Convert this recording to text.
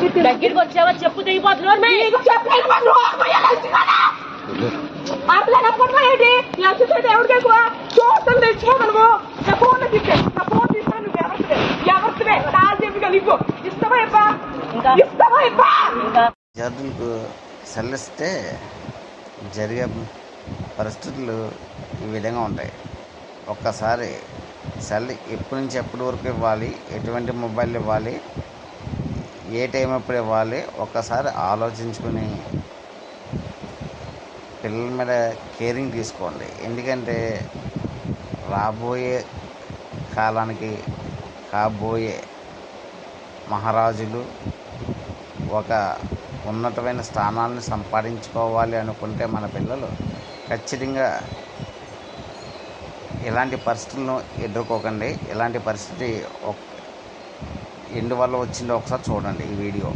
దగ్గరికి వచ్చావా చెప్పు తెగిపోతున్నావు అట్లా ఏంటి ఎవరికి ఎక్కువ చూస్తాను తెచ్చుకో నువ్వు నా ఫోన్ తిప్పే నా ఫోన్ తీస్తాను నువ్వు ఎవరివే కాదు చెప్పి కలిపో ఇస్తావా విద్యార్థులకు సెల్లిస్తే జరిగే పరిస్థితులు ఈ విధంగా ఉంటాయి. ఒక్కసారి సెల్ ఎప్పటి నుంచి ఎప్పటి వరకు ఇవ్వాలి, ఎటువంటి మొబైల్ ఇవ్వాలి, ఏ టైం ఎప్పుడు ఇవ్వాలి ఒక్కసారి ఆలోచించుకుని పిల్లల మీద కేరింగ్ తీసుకోండి. ఎందుకంటే రాబోయే కాలానికి కాబోయే మహారాజులు ఒక ఉన్నతమైన స్థానాలను సంపాదించుకోవాలి అనుకుంటే మన పిల్లలు ఖచ్చితంగా ఇలాంటి పరిస్థితులను ఎదుర్కోకండి. ఇలాంటి పరిస్థితి ఎందువల్ల వచ్చిందో ఒకసారి చూడండి ఈ వీడియో.